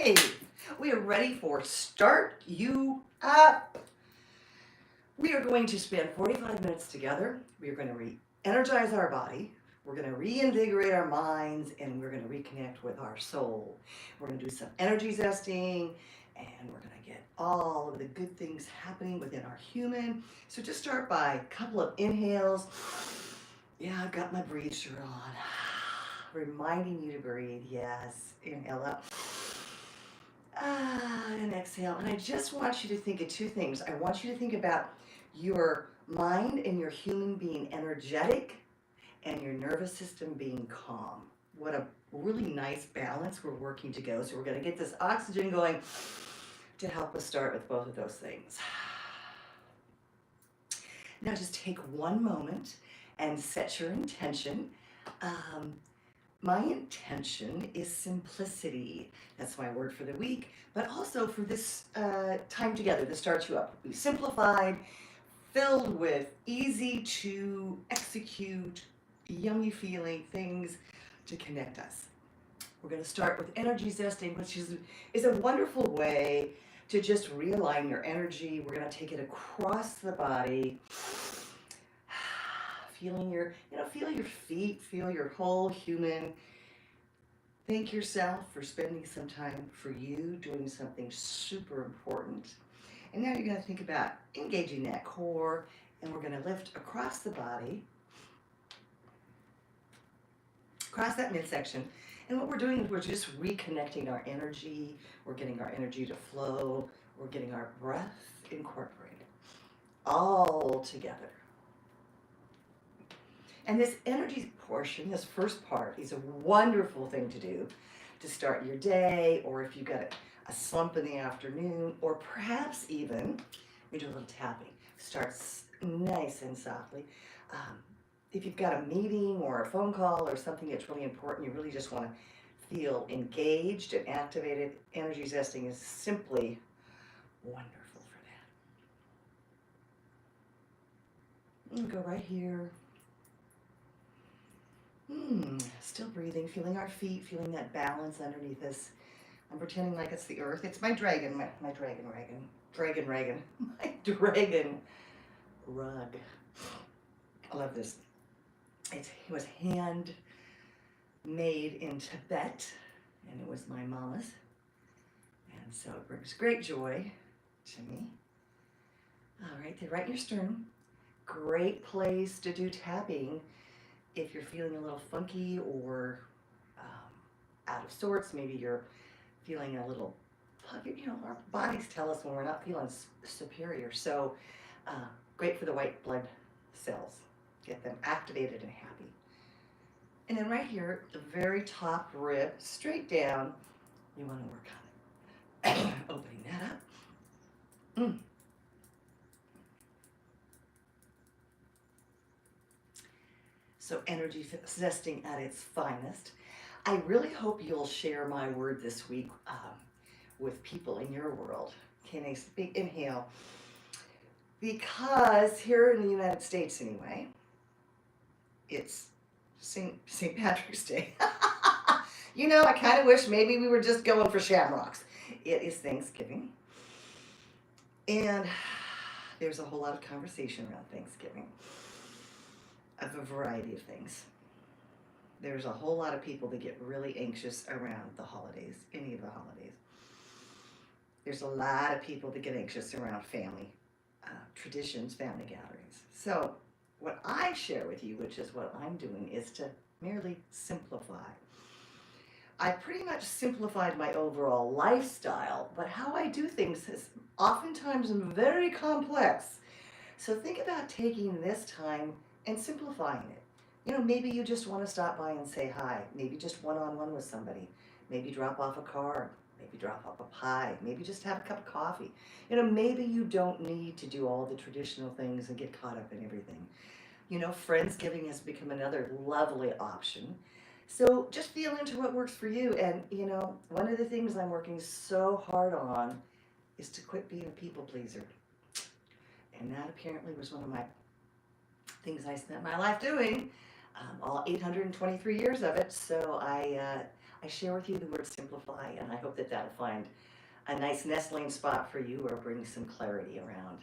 Okay, we are ready for Start You Up. We are going to spend 45 minutes together. We are going to re-energize our body. We're going to reinvigorate our minds, and we're going to reconnect with our soul. We're going to do some energy zesting, and we're going to get all of the good things happening within our human. So just start by a couple of inhales. Yeah, I've got my breathe shirt on. Reminding you to breathe. Yes. Inhale up. And exhale. And I just want you to think of two things. I want you to think about your mind and your human being energetic and your nervous system being calm. What a really nice balance we're working to go. So we're going to get this oxygen going to help us start with both of those things. Now just take one moment and set your intention. My intention is simplicity. That's my word for the week, but also for this time together, to start you up. Be simplified, filled with easy to execute, yummy feeling things to connect us. We're going to start with energy zesting, which is a wonderful way to just realign your energy. We're going to take it across the body. Feeling feel your feet, feel your whole human. Thank yourself for spending some time for you, doing something super important. And now you're going to think about engaging that core, and we're going to lift across the body, across that midsection. And what we're doing is we're just reconnecting our energy. We're getting our energy to flow. We're getting our breath incorporated all together. And this energy portion, this first part, is a wonderful thing to do to start your day, or if you've got a slump in the afternoon, or perhaps even, we do a little tapping. Starts nice and softly. If you've got a meeting or a phone call or something that's really important, you really just want to feel engaged and activated, energy zesting is simply wonderful for that. And go right here. Still breathing, feeling our feet, feeling that balance underneath us. I'm pretending like it's the earth. It's my dragon, my dragon rug. I love this. It was hand made in Tibet, and it was my mama's. And so it brings great joy to me. All right, they're right in your sternum. Great place to do tapping. If you're feeling a little funky or out of sorts, maybe you're feeling a little, our bodies tell us when we're not feeling superior. So great for the white blood cells. Get them activated and happy. And then right here, the very top rib, straight down, you want to work on it. Opening that up. So energy zesting at its finest. I really hope you'll share my word this week with people in your world. Okay, nice big inhale. Because here in the United States anyway, it's St. Patrick's Day. I kind of wish maybe we were just going for shamrocks. It is Thanksgiving. And there's a whole lot of conversation around Thanksgiving. Of a variety of things. There's a whole lot of people that get really anxious around the holidays, any of the holidays. There's a lot of people that get anxious around family traditions, family gatherings. So what I share with you, which is what I'm doing, is to merely simplify. I pretty much simplified my overall lifestyle, but how I do things is oftentimes very complex. So think about taking this time and simplifying it. Maybe you just want to stop by and say hi. Maybe just one-on-one with somebody. Maybe drop off a card. Maybe drop off a pie. Maybe just have a cup of coffee. Maybe you don't need to do all the traditional things and get caught up in everything. Friendsgiving has become another lovely option. So just feel into what works for you. And, one of the things I'm working so hard on is to quit being a people pleaser. And that apparently was one of my things I spent my life doing, all 823 years of it. So I share with you the word simplify, and I hope that that'll find a nice nestling spot for you or bring some clarity around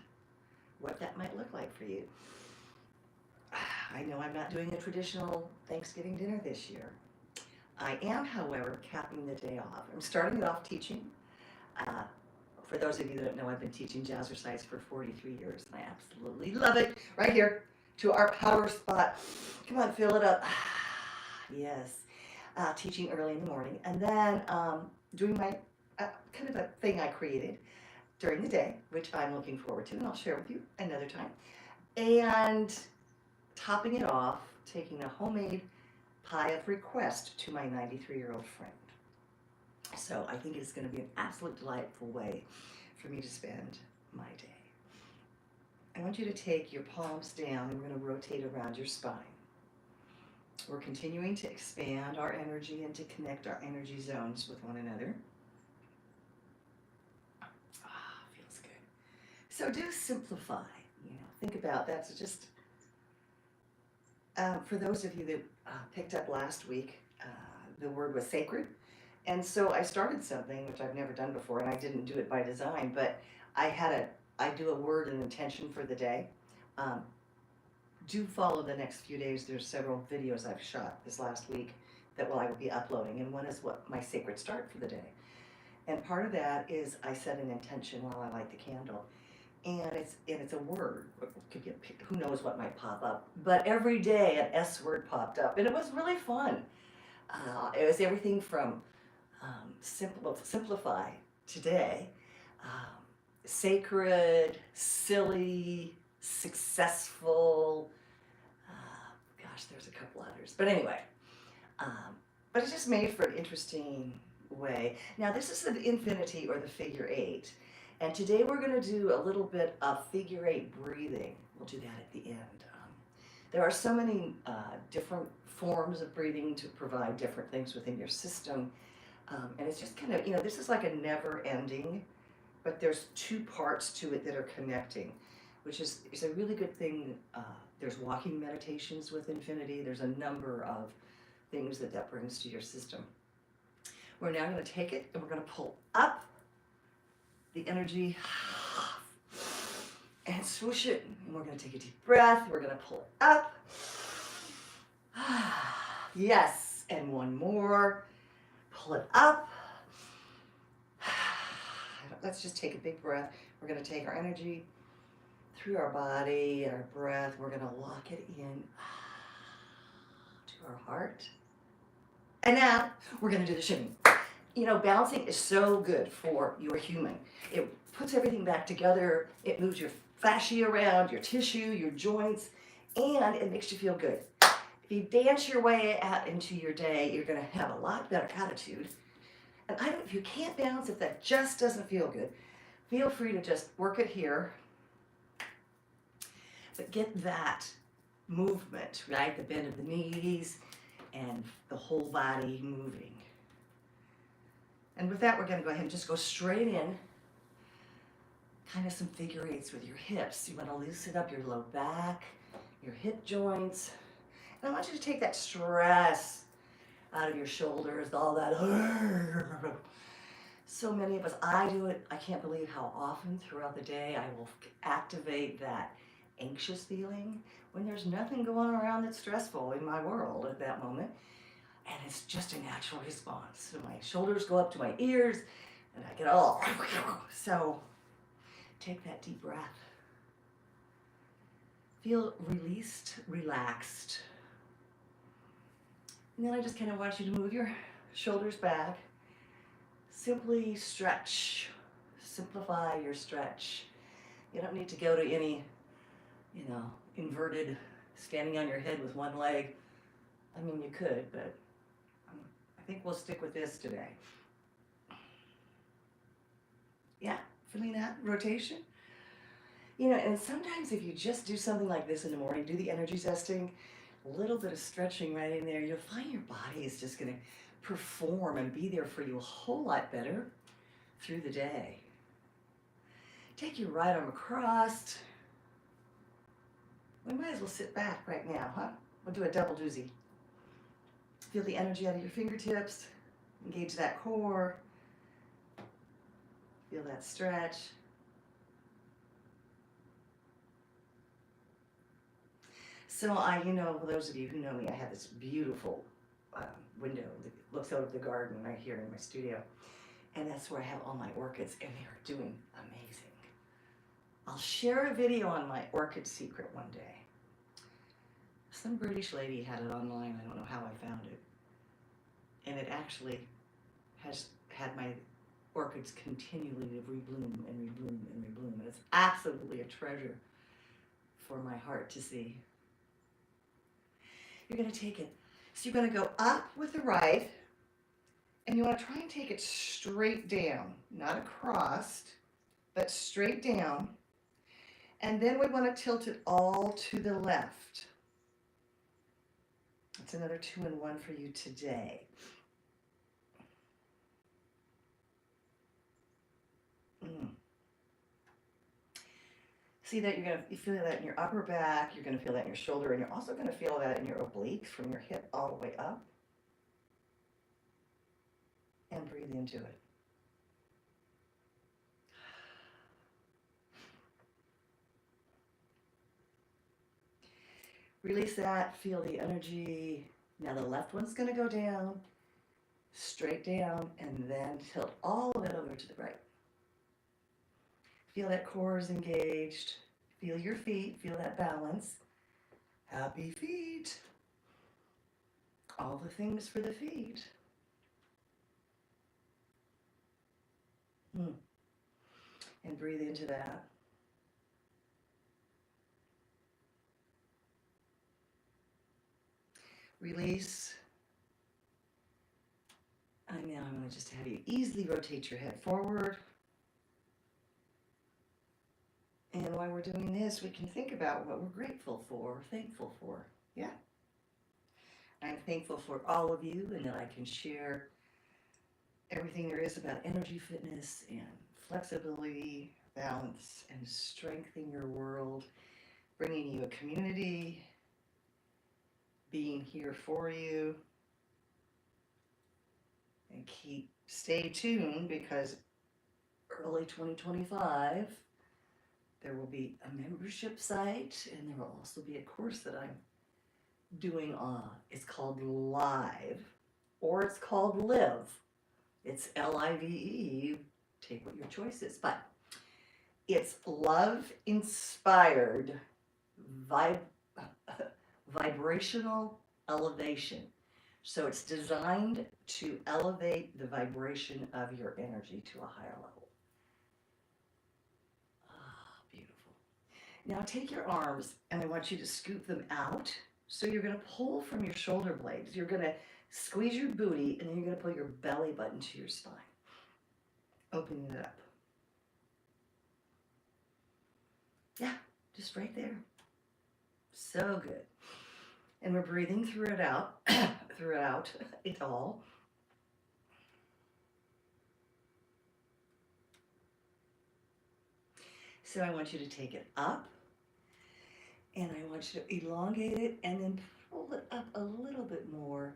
what that might look like for you. I know I'm not doing a traditional Thanksgiving dinner this year. I am, however, capping the day off. I'm starting it off teaching. For those of you that don't know, I've been teaching jazzercise for 43 years, and I absolutely love it. Right here, to our power spot. Come on, fill it up. Yes. Teaching early in the morning, and then doing my kind of a thing I created during the day, which I'm looking forward to, and I'll share with you another time. And topping it off, taking a homemade pie of request to my 93-year-old friend. So I think it's going to be an absolute delightful way for me to spend my day. I want you to take your palms down and we're going to rotate around your spine. We're continuing to expand our energy and to connect our energy zones with one another. Feels good. So do simplify. Think about that's just, for those of you that picked up last week, the word was sacred. And so I started something which I've never done before, and I didn't do it by design, but I do a word and intention for the day. Do follow the next few days. There's several videos I've shot this last week that I will be uploading, and one is what my sacred start for the day. And part of that is I set an intention while I light the candle, and it's a word. It could be who knows what might pop up, but every day an S word popped up, and it was really fun. It was everything from simplify today, sacred, silly, successful. Gosh, there's a couple others, but anyway, but it's just made for an interesting way. Now this is the infinity or the figure 8, and today we're going to do a little bit of figure 8 breathing. We'll do that at the end. There are so many different forms of breathing to provide different things within your system. And it's just kind of, this is like a never ending, but there's 2 parts to it that are connecting, which is a really good thing. There's walking meditations with infinity. There's a number of things that brings to your system. We're now going to take it and we're going to pull up the energy and swoosh it. And we're going to take a deep breath. We're going to pull it up. Yes, and one more. Pull it up. Let's just take a big breath. We're going to take our energy through our body, our breath. We're going to lock it in to our heart. And now we're going to do the shimmy. Bouncing is so good for your human. It puts everything back together. It moves your fascia around, your tissue, your joints, and it makes you feel good. If you dance your way out into your day, you're going to have a lot better attitude. And if you can't bounce, if that just doesn't feel good, feel free to just work it here. But get that movement, right? The bend of the knees and the whole body moving. And with that, we're going to go ahead and just go straight in. Kind of some figure 8s with your hips. You want to loosen up your low back, your hip joints. And I want you to take that stress out of your shoulders, all that. So many of us, I do it. I can't believe how often throughout the day I will activate that anxious feeling when there's nothing going around that's stressful in my world at that moment. And it's just a natural response. So my shoulders go up to my ears and I get all. So take that deep breath. Feel released, relaxed. And then I just kind of want you to move your shoulders back. Simply stretch. Simplify your stretch. You don't need to go to any, inverted, standing on your head with one leg. I mean, you could, but I think we'll stick with this today. Yeah, feeling that rotation? And sometimes if you just do something like this in the morning, do the energy zesting, a little bit of stretching right in there, you'll find your body is just going to perform and be there for you a whole lot better through the day. Take your right arm across. We might as well sit back right now, huh? We'll do a double doozy. Feel the energy out of your fingertips. Engage that core. Feel that stretch. So those of you who know me, I have this beautiful window that looks out of the garden right here in my studio. And that's where I have all my orchids, and they are doing amazing. I'll share a video on my orchid secret one day. Some British lady had it online. I don't know how I found it. And it actually has had my orchids continually to rebloom and rebloom and rebloom. And it's absolutely a treasure for my heart to see. You're going to take it. So you're going to go up with the right, and you want to try and take it straight down, not across, but straight down. And then we want to tilt it all to the left. That's another 2-in-1 for you today. See that you feel that in your upper back, you're going to feel that in your shoulder, and you're also going to feel that in your obliques from your hip all the way up. And breathe into it. Release that, feel the energy. Now the left one's going to go down, straight down, and then tilt all of it over to the right. Feel that core is engaged. Feel your feet, feel that balance. Happy feet. All the things for the feet. And breathe into that. Release. And now I'm going to just have you easily rotate your head forward. And while we're doing this, we can think about what we're grateful for, thankful for. Yeah. I'm thankful for all of you, and that I can share everything there is about energy fitness and flexibility, balance, and strengthening your world, bringing you a community, being here for you. And stay tuned, because early 2025, there will be a membership site, and there will also be a course that I'm doing it's called Live, or it's called Live. It's Live. Take what your choice is, but it's love-inspired vibrational elevation. So it's designed to elevate the vibration of your energy to a higher level. Beautiful. Now take your arms, and I want you to scoop them out. So you're going to pull from your shoulder blades. You're going to squeeze your booty, and then you're going to pull your belly button to your spine. Opening it up. Yeah, just right there. So good. And we're breathing through it out, it all. So I want you to take it up, and I want you to elongate it, and then pull it up a little bit more.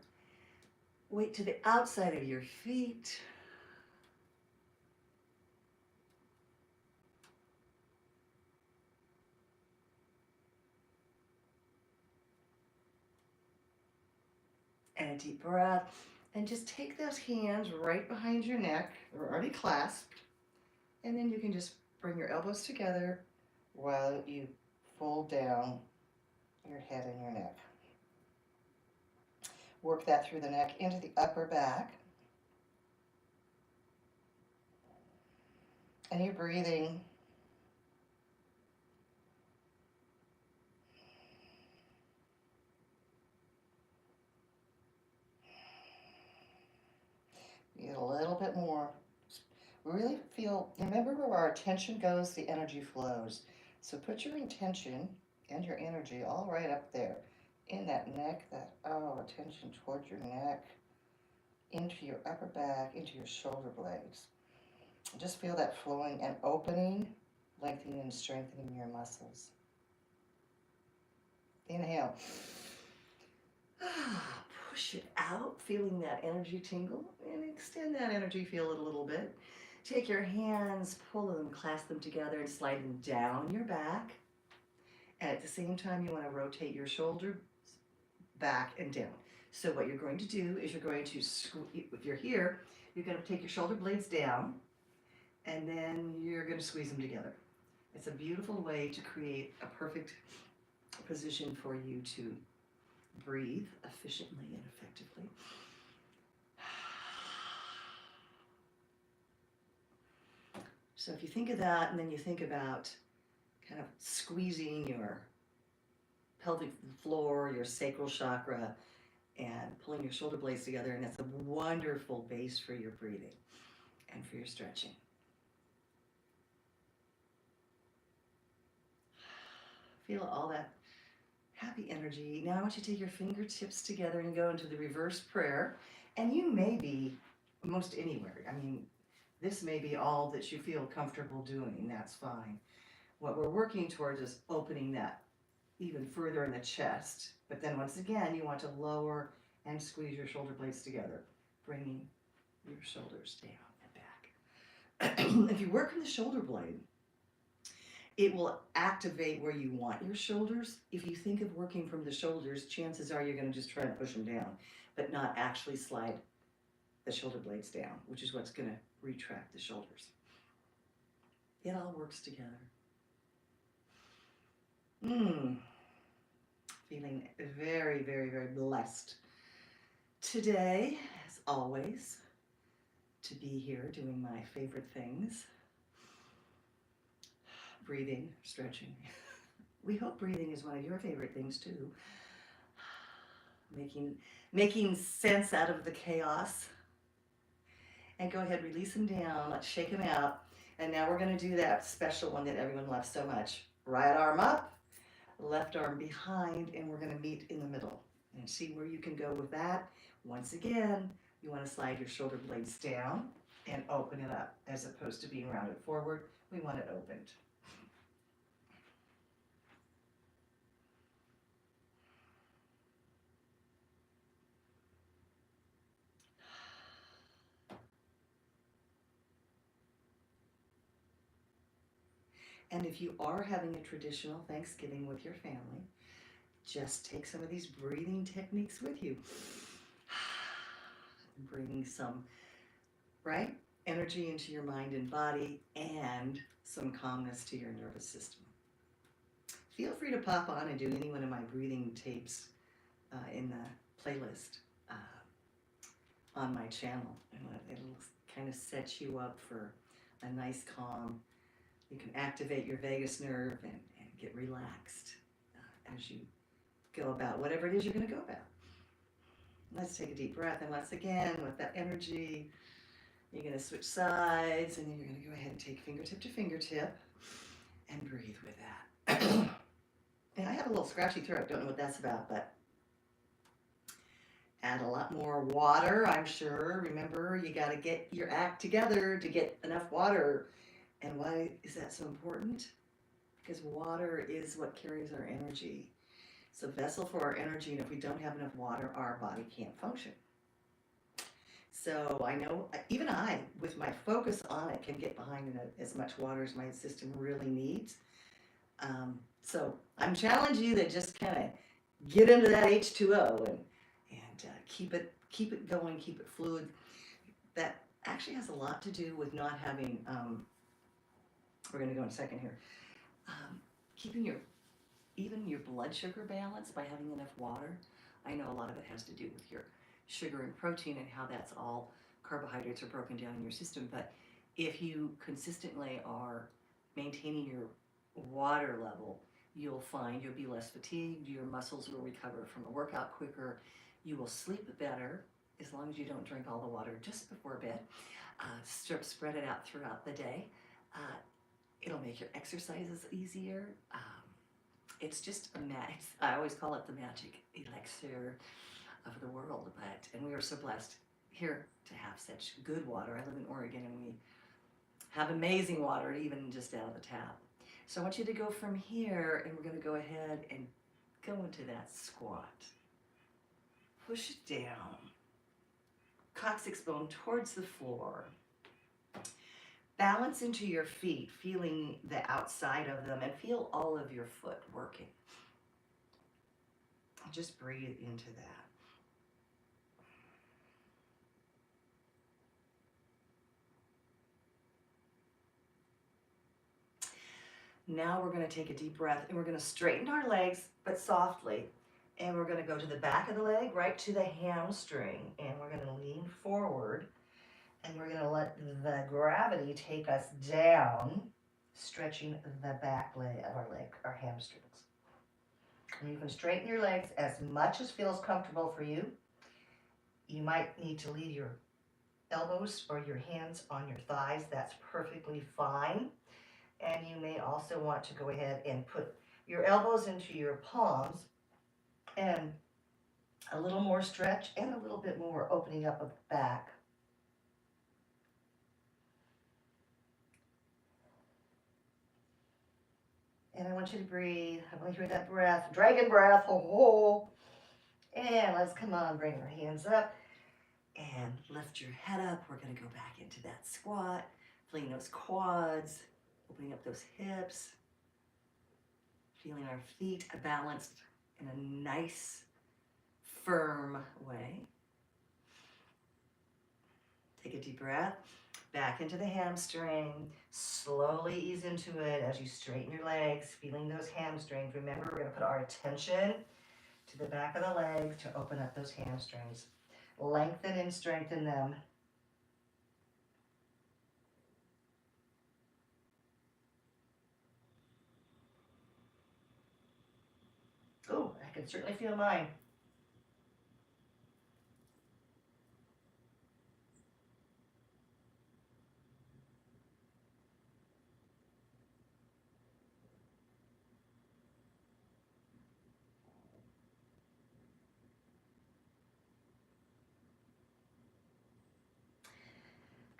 Weight to the outside of your feet. And a deep breath. And just take those hands right behind your neck. They're already clasped. And then you can just bring your elbows together while you fold down your head and your neck. Work that through the neck into the upper back. And you're breathing. You get a little bit more. Really feel, remember where our attention goes, the energy flows. So put your intention and your energy all right up there in that neck, attention towards your neck, into your upper back, into your shoulder blades. Just feel that flowing and opening, lengthening and strengthening your muscles. Inhale. push it out, feeling that energy tingle, and extend that energy field a little bit. Take your hands, pull them, clasp them together, and slide them down your back. And at the same time, you want to rotate your shoulder back and down. So what you're going to do is you're going to, if you're here, you're going to take your shoulder blades down, and then you're going to squeeze them together. It's a beautiful way to create a perfect position for you to breathe efficiently and effectively. So if you think of that, and then you think about kind of squeezing your pelvic floor, your sacral chakra, and pulling your shoulder blades together, and that's a wonderful base for your breathing and for your stretching. Feel all that happy energy. Now I want you to take your fingertips together and go into the reverse prayer. And you may be most anywhere. I mean, this may be all that you feel comfortable doing. That's fine. What we're working towards is opening that even further in the chest. But then once again, you want to lower and squeeze your shoulder blades together, bringing your shoulders down and back. If you work in the shoulder blade, it will activate where you want your shoulders. If you think of working from the shoulders, chances are you're going to just try and push them down, but not actually slide the shoulder blades down, which is what's going to retract the shoulders. It all works together. Feeling very, very, very blessed today, as always, to be here doing my favorite things. Breathing, stretching. We hope breathing is one of your favorite things too. Making sense out of the chaos. And go ahead, release them down. Let's shake them out. And now we're going to do that special one that everyone loves so much. Right arm up, left arm behind, and we're going to meet in the middle. And see where you can go with that. Once again, you want to slide your shoulder blades down and open it up. As opposed to being rounded forward, we want it opened. And if you are having a traditional Thanksgiving with your family, just take some of these breathing techniques with you. Bring some, energy into your mind and body, and some calmness to your nervous system. Feel free to pop on and do any one of my breathing tapes in the playlist on my channel. And it'll kind of set you up for a nice calm. You can activate your vagus nerve and get relaxed as you go about whatever it is you're going to go about. Let's take a deep breath, and once again, with that energy, you're going to switch sides, and then you're going to go ahead and take fingertip to fingertip and breathe with that. And I have a little scratchy throat. Don't know what that's about, but add a lot more water, I'm sure. Remember, you got to get your act together to get enough water. And why is that so important? Because water is what carries our energy. It's a vessel for our energy, and if we don't have enough water, our body can't function. So I know, even I, with my focus on it, can get behind as much water as my system really needs. So I'm challenging you to just kind of get into that H2O and keep it going, keep it fluid. That actually has a lot to do with not having, we're going to go in a second here, keeping even your blood sugar balance by having enough water. I know a lot of it has to do with your sugar and protein and how that's all carbohydrates are broken down in your system. But if you consistently are maintaining your water level, you'll find you'll be less fatigued, your muscles will recover from a workout quicker, you will sleep better as long as you don't drink all the water just before bed. Spread it out throughout the day. It'll make your exercises easier. It's just I always call it the magic elixir of the world. And we are so blessed here to have such good water. I live in Oregon, and we have amazing water, even just out of the tap. So I want you to go from here, and we're going to go ahead and go into that squat Push it down. Coccyx bone towards the floor. Balance into your feet, feeling the outside of them, and feel all of your foot working. Just breathe into that. Now we're going to take a deep breath and we're going to straighten our legs, but softly. And we're going to go to the back of the leg, right to the hamstring. And we're going to lean forward. And we're going to let the gravity take us down, stretching the back leg of our leg, our hamstrings. And you can straighten your legs as much as feels comfortable for you. You might need to leave your elbows or your hands on your thighs. That's perfectly fine. And you may also want to go ahead and put your elbows into your palms and a little more stretch and a little bit more opening up of the back. And I want you to breathe. I want you to hear that breath, dragon breath. Ho, ho. And let's come on, bring our hands up and lift your head up. We're going to go back into that squat, feeling those quads, opening up those hips, feeling our feet balanced in a nice, firm way. Take a deep breath. Back into the hamstring. Slowly ease into it as you straighten your legs, feeling those hamstrings. Remember, we're going to put our attention to the back of the leg to open up those hamstrings. Lengthen and strengthen them. Oh, I can certainly feel mine.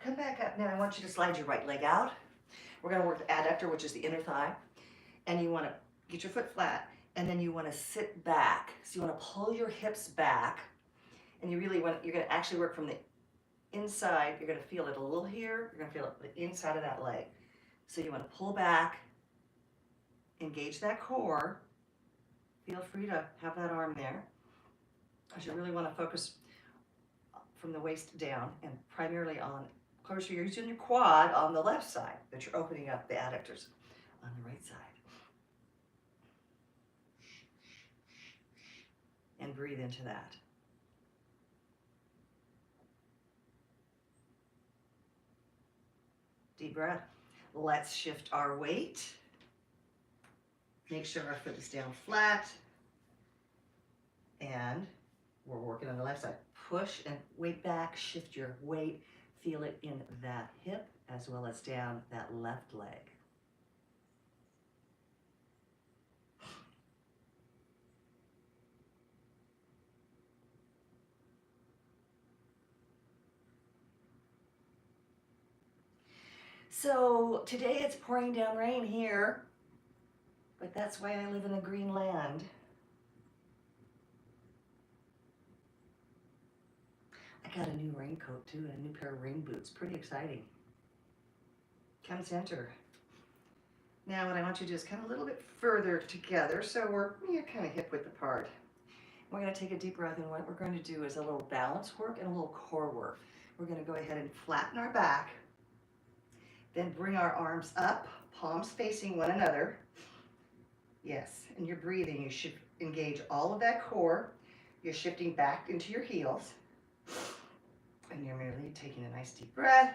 Come back up now. I want you to slide your right leg out. We're going to work the adductor, which is the inner thigh. And you want to get your foot flat, and then you want to sit back. So you want to pull your hips back, and you really want, you're going to actually work from the inside. You're going to feel it a little here. You're going to feel it the inside of that leg. So you want to pull back, engage that core. Feel free to have that arm there. Because you really want to focus from the waist down and primarily on, of course, you're using your quad on the left side, but you're opening up the adductors on the right side. And breathe into that. Deep breath. Let's shift our weight. Make sure our foot is down flat. And we're working on the left side. Push and weight back, shift your weight. Feel it in that hip as well as down that left leg. So today it's pouring down rain here, but that's why I live in a green land. I got a new raincoat too and a new pair of rain boots. Pretty exciting. Come center. Now what I want you to do is come a little bit further together so we're kind of hip width apart. We're going to take a deep breath, and what we're going to do is a little balance work and a little core work. We're going to go ahead and flatten our back, then bring our arms up, palms facing one another. Yes, and you're breathing. You should engage all of that core. You're shifting back into your heels. And you're merely taking a nice deep breath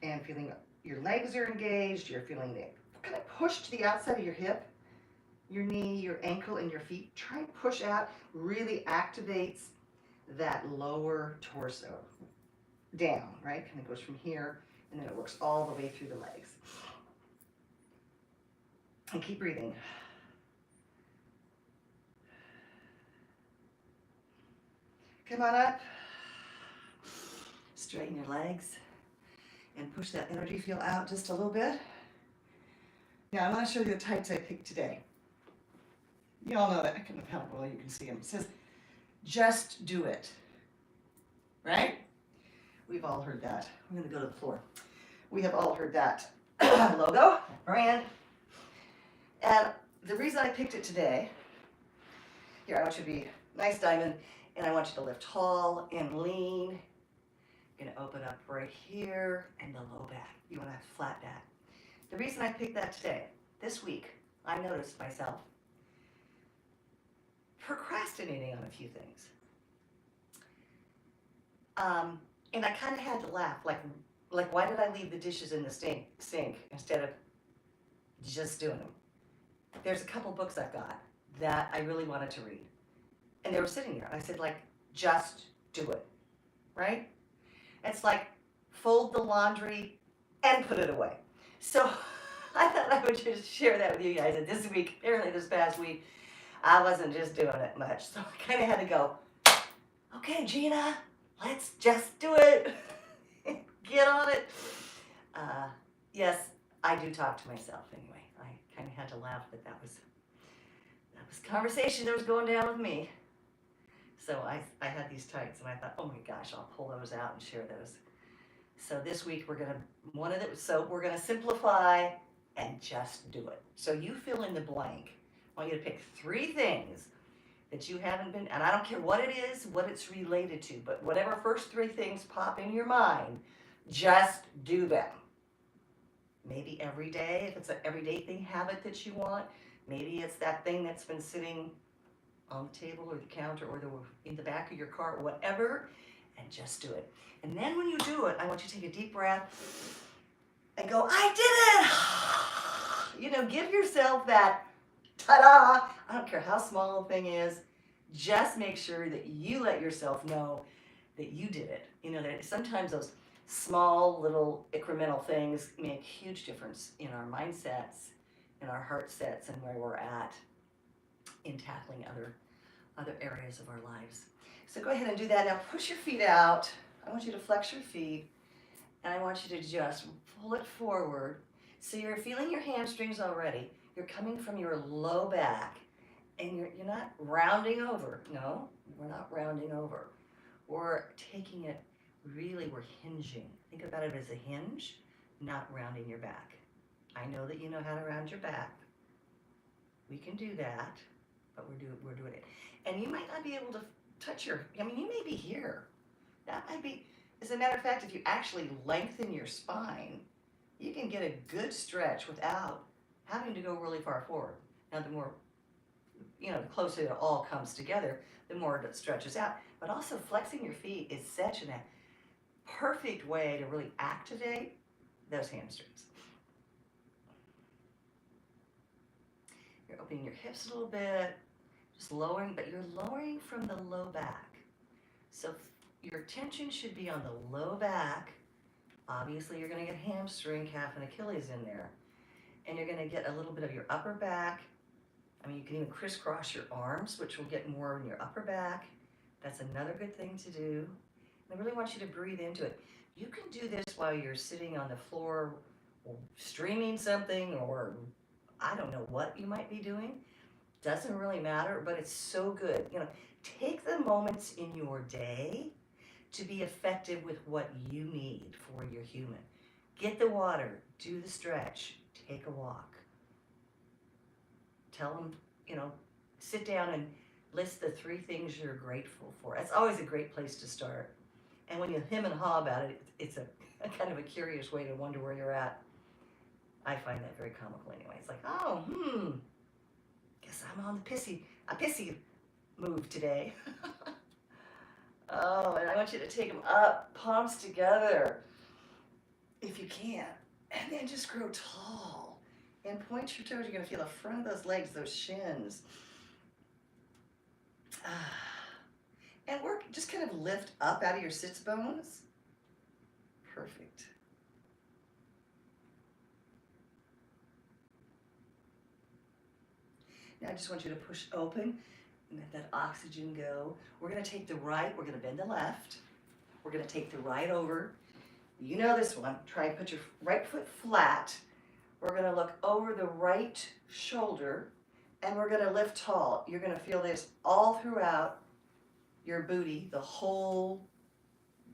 and feeling your legs are engaged. You're feeling it kind of push to the outside of your hip, your knee, your ankle, and your feet. Try and push out. Really activates that lower torso. Down, right? Kind of goes from here, and then it works all the way through the legs. And keep breathing. Come on up. Straighten your legs and push that energy field out just a little bit. Now I want to show you the tights I picked today. You all know that. I don't know how well you can see them. It says Just do it. Right? We've all heard that. I'm going to go to the floor. We have all heard that logo, brand. And the reason I picked it today, here, I want you to be nice diamond, and I want you to lift tall and lean. You're going to open up right here and the low back. You want to have flat back. The reason I picked that today, this week, I noticed myself procrastinating on a few things. And I kind of had to laugh, like why did I leave the dishes in the sink instead of just doing them? There's a couple books I've got that I really wanted to read. And they were sitting there. I said, like, just do it, right? It's like fold the laundry and put it away. So I thought I would just share that with you guys. And this week, apparently this past week, I wasn't just doing it much. So I kind of had to go, okay, Gina, let's just do it. Get on it. Yes, I do talk to myself anyway. I kind of had to laugh that that was conversation that was going down with me. So I had these tights and I thought, oh my gosh, I'll pull those out and share those. So this week we're gonna simplify and just do it. So you fill in the blank. I want you to pick 3 things that you haven't been, and I don't care what it is, what it's related to, but whatever first 3 things pop in your mind, just do them. Maybe every day, if it's an everyday thing, habit that you want. Maybe it's that thing that's been sitting on the table or the counter or in the back of your car, whatever, and just do it. And then when you do it, I want you to take a deep breath and go, I did it! You know, give yourself that ta-da! I don't care how small a thing is, just make sure that you let yourself know that you did it. You know, that sometimes those small little incremental things make a huge difference in our mindsets, in our heart sets, and where we're at in tackling other areas of our lives. So go ahead and do that. Now push your feet out. I want you to flex your feet, and I want you to just pull it forward. So you're feeling your hamstrings already. You're coming from your low back, and you're not rounding over. No, we're not rounding over. We're taking it really, we're hinging. Think about it as a hinge, not rounding your back. I know that you know how to round your back. We can do that, but we're doing it. And you might not be able to touch you may be here. That might be, as a matter of fact, if you actually lengthen your spine, you can get a good stretch without having to go really far forward. Now, the more, the closer it all comes together, the more it stretches out. But also flexing your feet is such a perfect way to really activate those hamstrings. You're opening your hips a little bit, just lowering, but you're lowering from the low back. So your tension should be on the low back. Obviously, you're going to get hamstring, calf, and Achilles in there. And you're going to get a little bit of your upper back. You can even crisscross your arms, which will get more in your upper back. That's another good thing to do. And I really want you to breathe into it. You can do this while you're sitting on the floor or streaming something, or I don't know what you might be doing. Doesn't really matter, but it's so good. Take the moments in your day to be effective with what you need for your human. Get the water, do the stretch, take a walk. Tell them, sit down and list the 3 things you're grateful for. That's always a great place to start. And when you hem and haw about it, it's a kind of a curious way to wonder where you're at. I find that very comical anyway. It's like, guess I'm on a pissy move today. Oh, and I want you to take them up, palms together, if you can. And then just grow tall. And point your toes. You're going to feel the front of those legs, those shins. And work, just kind of lift up out of your sits bones. Perfect. Now I just want you to push open and let that oxygen go. We're going to take the right, we're going to bend the left. We're going to take the right over. You know this one. Try and put your right foot flat. We're going to look over the right shoulder, and we're going to lift tall. You're going to feel this all throughout your booty, the whole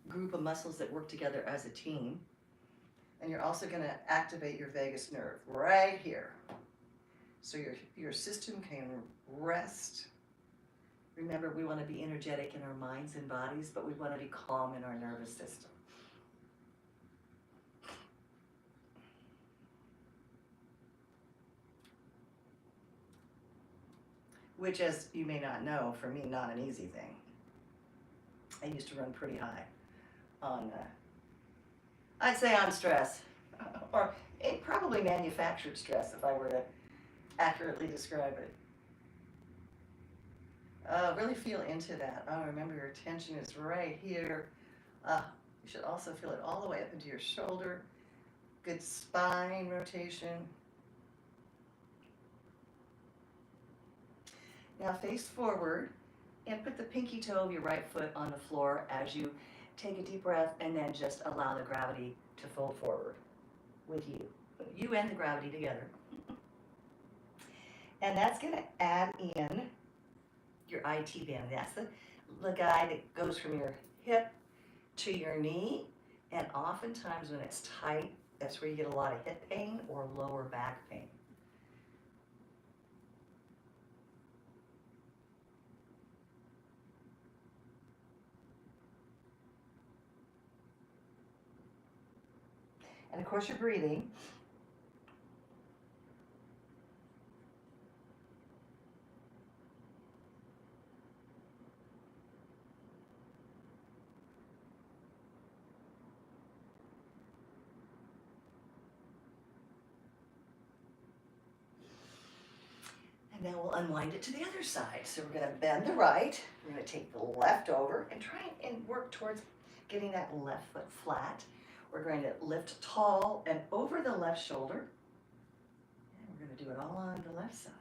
group of muscles that work together as a team. And you're also going to activate your vagus nerve right here. So your system can rest. Remember, we want to be energetic in our minds and bodies, but we want to be calm in our nervous system. Which, as you may not know, for me, not an easy thing. I used to run pretty high on, I'd say on stress, or probably manufactured stress if I were to accurately describe it. Really feel into that. Oh, remember your attention is right here. You should also feel it all the way up into your shoulder. Good spine rotation. Now face forward and put the pinky toe of your right foot on the floor as you take a deep breath, and then just allow the gravity to fold forward with you. You and the gravity together. And that's going to add in your IT band. That's the guide that goes from your hip to your knee. And oftentimes when it's tight, that's where you get a lot of hip pain or lower back pain. And of course you're breathing. And then we'll unwind it to the other side. So we're going to bend the right, we're going to take the left over and try and work towards getting that left foot flat. We're going to lift tall and over the left shoulder. And we're going to do it all on the left side.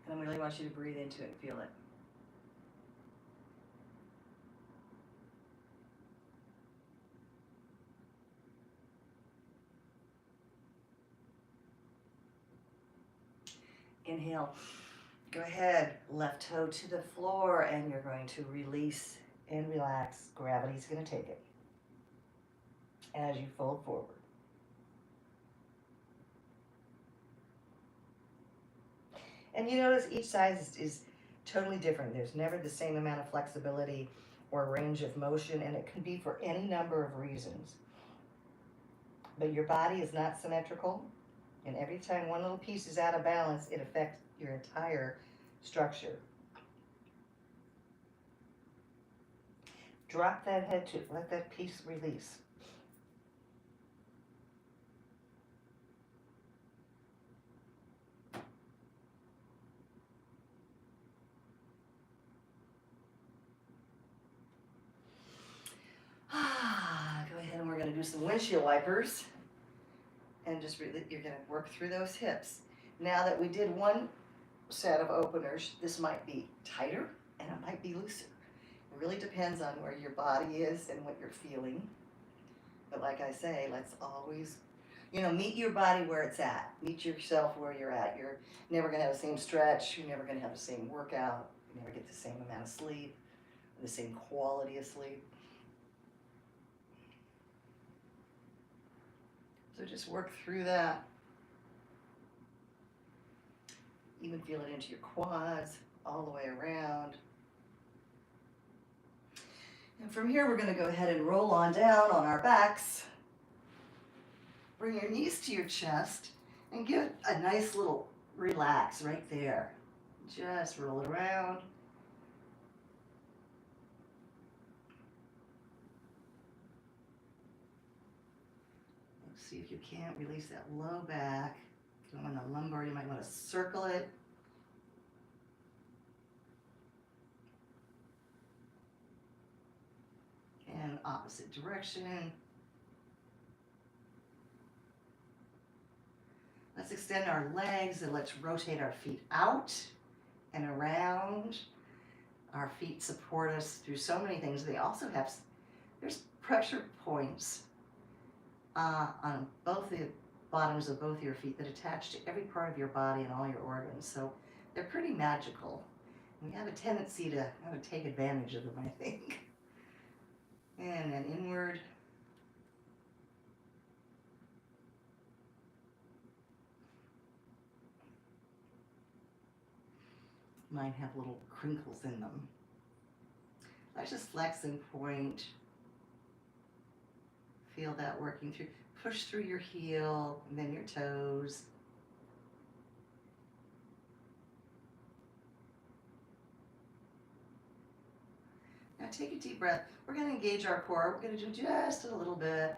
And I really want you to breathe into it and feel it. Inhale. Go ahead, left toe to the floor, and you're going to release and relax. Gravity's going to take it as you fold forward. And you notice each side is totally different. There's never the same amount of flexibility or range of motion, and it can be for any number of reasons. But your body is not symmetrical, and every time one little piece is out of balance, it affects your entire structure. Drop that head to let that piece release. Go ahead, and we're going to do some windshield wipers. And just really, you're going to work through those hips. Now that we did one set of openers, this might be tighter and it might be looser. It really depends on where your body is and what you're feeling. But like I say, let's always, meet your body where it's at. Meet yourself where you're at. You're never going to have the same stretch. You're never going to have the same workout. You never get the same amount of sleep, or the same quality of sleep. So just work through that. Even feel it into your quads, all the way around. And from here, we're going to go ahead and roll on down on our backs. Bring your knees to your chest and give it a nice little relax right there. Just roll it around. See if you can't release that low back. If on the lumbar, you might want to circle it. And opposite direction. Let's extend our legs and let's rotate our feet out and around. Our feet support us through so many things. They also have, there's pressure points on both the bottoms of both your feet that attach to every part of your body and all your organs. So they're pretty magical. We have a tendency to take advantage of them, I think. And then inward. Mine have little crinkles in them. Let's just flex and point. Feel that working through. Push through your heel and then your toes. Now take a deep breath. We're going to engage our core. We're going to do just a little bit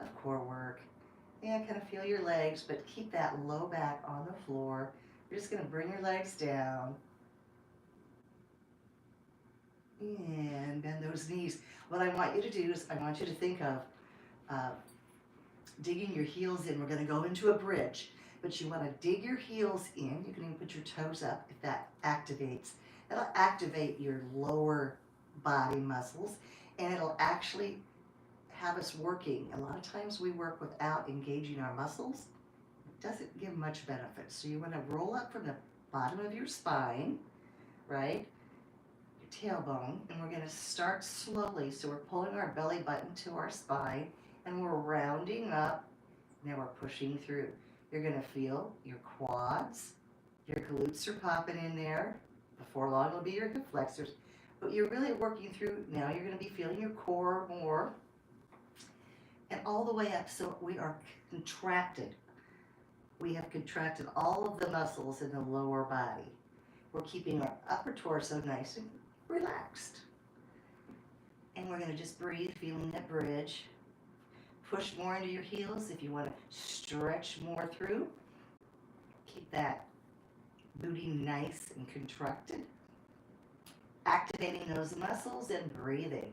of core work. And kind of feel your legs, but keep that low back on the floor. You're just going to bring your legs down. And bend those knees. What I want you to do is I want you to think of digging your heels in. We're going to go into a bridge, but you want to dig your heels in. You can even put your toes up if that activates. It'll activate your lower body muscles, and it'll actually have us working. A lot of times we work without engaging our muscles. It doesn't give much benefit. So you want to roll up from the bottom of your spine, right? Your tailbone, and we're going to start slowly. So we're pulling our belly button to our spine, and we're rounding up. Now we're pushing through. You're going to feel your quads, your glutes are popping in there. Before long, it'll be your hip flexors. But you're really working through. Now you're going to be feeling your core more. And all the way up, so we are contracted. We have contracted all of the muscles in the lower body. We're keeping our upper torso nice and relaxed. And we're going to just breathe, feeling that bridge. Push more into your heels if you want to stretch more through. Keep that booty nice and contracted. Activating those muscles and breathing.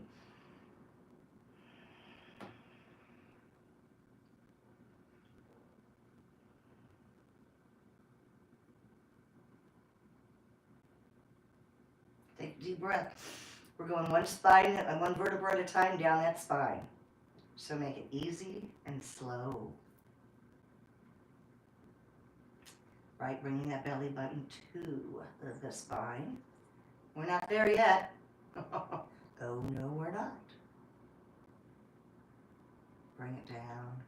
Take a deep breath. We're going one spine and one vertebra at a time down that spine. So make it easy and slow. Right, bringing that belly button to the spine. We're not there yet. Oh no, we're not. Bring it down.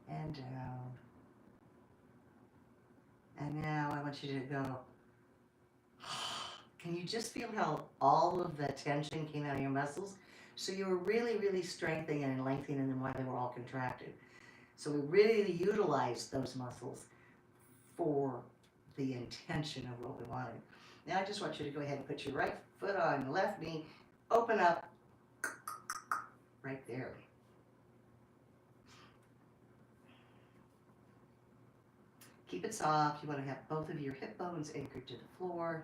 And down. And now I want you to go. Can you just feel how all of the tension came out of your muscles? So you were really, really strengthening and lengthening them while they were all contracted. So we really utilized those muscles for the intention of what we wanted. Now I just want you to go ahead and put your right foot on your left knee, open up right there. Keep it soft. You want to have both of your hip bones anchored to the floor.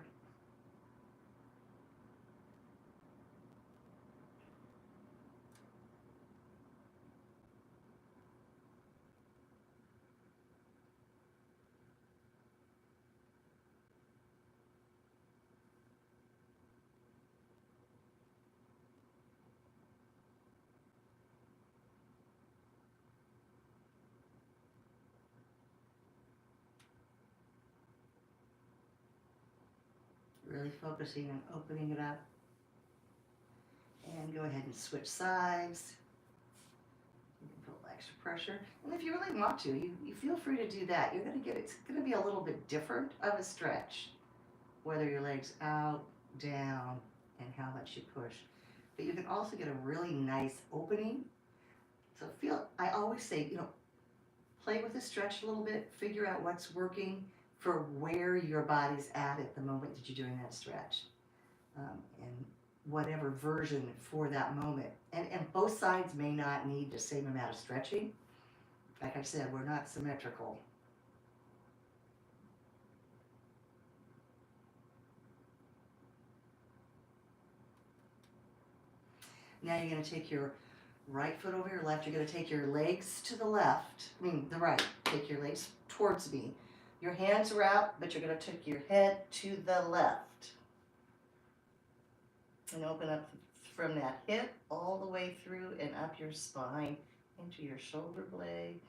Really focusing on opening it up. And go ahead and switch sides. You can put extra pressure. And if you really want to, you feel free to do that. You're going to get, it's going to be a little bit different of a stretch. Whether your legs out, down, and how much you push. But you can also get a really nice opening. So I always say, play with the stretch a little bit. Figure out what's working for where your body's at the moment that you're doing that stretch. And whatever version for that moment. And both sides may not need the same amount of stretching. Like I said, we're not symmetrical. Now you're going to take your right foot over your left. You're going to take your legs to the left. The right. Take your legs towards me. Your hands are out, but you're going to take your head to the left. And open up from that hip all the way through and up your spine into your shoulder blade.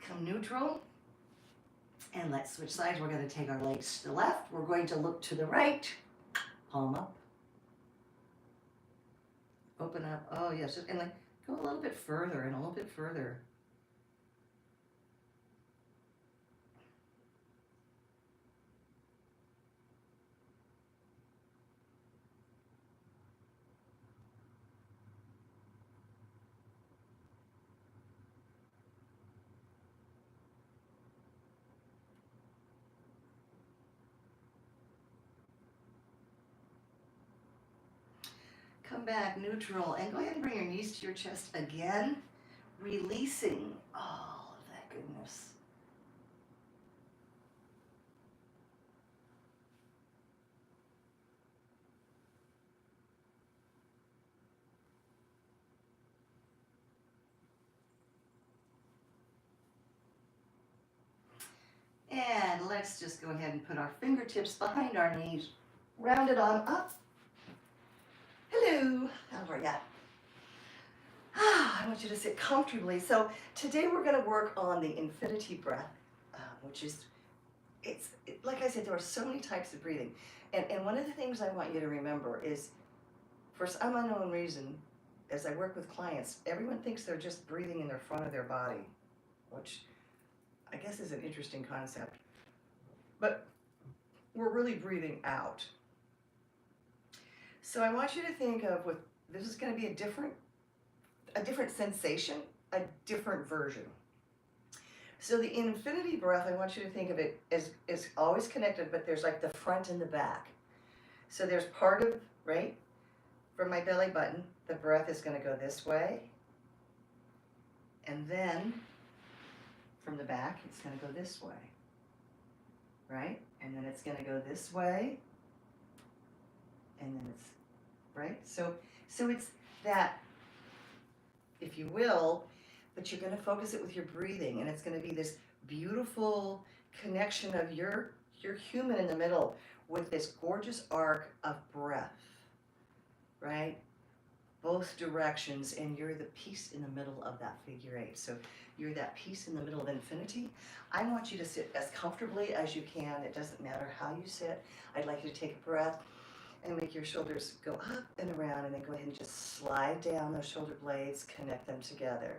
Come neutral. And let's switch sides. We're going to take our legs to the left. We're going to look to the right. Palm up. Open up. Oh, yes. And like go a little bit further and a little bit further. Come back neutral and go ahead and bring your knees to your chest again, releasing all of that goodness. And let's just go ahead and put our fingertips behind our knees, round it on up. Hello, how are ya? I want you to sit comfortably. So today we're going to work on the infinity breath, which is, like I said, there are so many types of breathing. And one of the things I want you to remember is, for some unknown reason, as I work with clients, everyone thinks they're just breathing in the front of their body, which I guess is an interesting concept. But we're really breathing out. So I want you to think of this is going to be a different sensation, a different version. So the infinity breath, I want you to think of it as always connected, but there's like the front and the back. So there's part of, right, from my belly button, the breath is going to go this way. And then from the back, it's going to go this way, right? And then it's going to go this way. And then it's, right? So it's that, if you will, but you're going to focus it with your breathing, and it's going to be this beautiful connection of your human in the middle with this gorgeous arc of breath, right? Both directions, and you're the piece in the middle of that figure eight. So you're that piece in the middle of infinity. I want you to sit as comfortably as you can. It doesn't matter how you sit. I'd like you to take a breath and make your shoulders go up and around, and then go ahead and just slide down those shoulder blades, connect them together.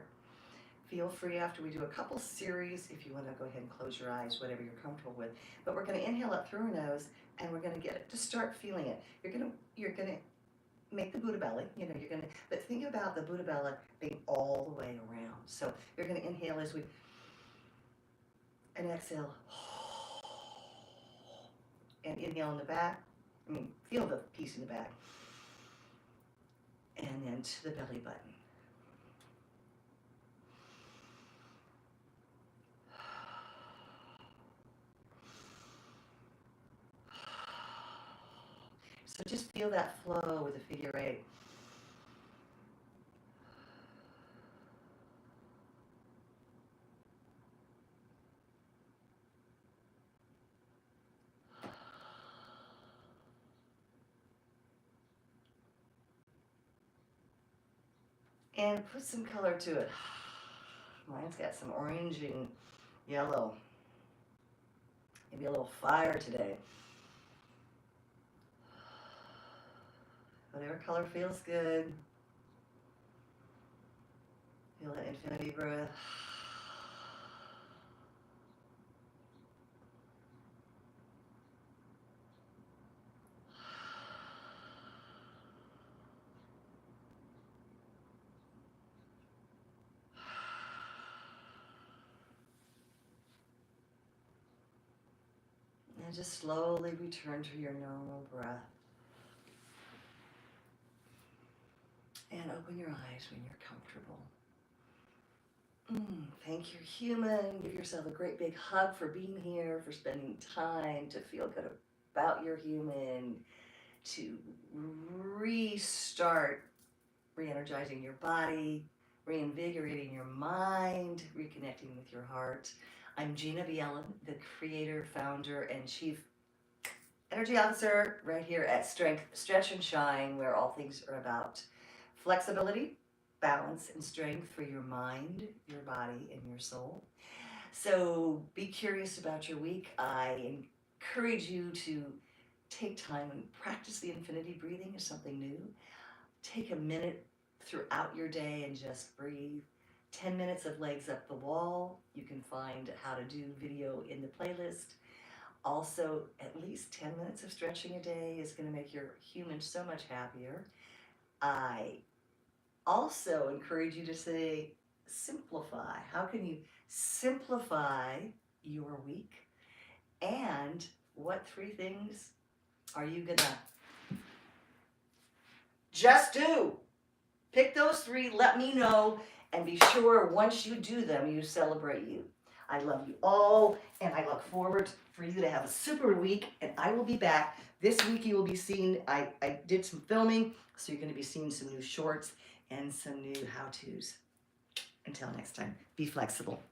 Feel free after we do a couple series, if you want to go ahead and close your eyes, whatever you're comfortable with. But we're going to inhale up through our nose, and we're going to get it to start feeling it. You're going to make the Buddha belly, but think about the Buddha belly being all the way around. So you're going to inhale and exhale, and inhale in the back. Feel the piece in the back. And then to the belly button. So just feel that flow with the figure eight. And put some color to it. Mine's got some orange and yellow. Maybe a little fire today. Whatever color feels good. Feel that infinity breath. And just slowly return to your normal breath. And open your eyes when you're comfortable. Thank your human. Give yourself a great big hug for being here, for spending time to feel good about your human, to restart re-energizing your body, reinvigorating your mind, reconnecting with your heart. I'm Jina, the creator, founder, and chief energy officer right here at Strength, Stretch, and Shine, where all things are about flexibility, balance, and strength for your mind, your body, and your soul. So be curious about your week. I encourage you to take time and practice the infinity breathing as something new. Take a minute throughout your day and just breathe. 10 minutes of legs up the wall. You can find how to do video in the playlist. Also, at least 10 minutes of stretching a day is going to make your human so much happier. I also encourage you to say, simplify. How can you simplify your week? And what 3 things are you going to just do? Pick those 3, let me know, and be sure once you do them, you celebrate you. I love you all, and I look forward for you to have a super week, and I will be back. This week you will be seeing, I did some filming, so you're going to be seeing some new shorts and some new how-tos. Until next time, be flexible.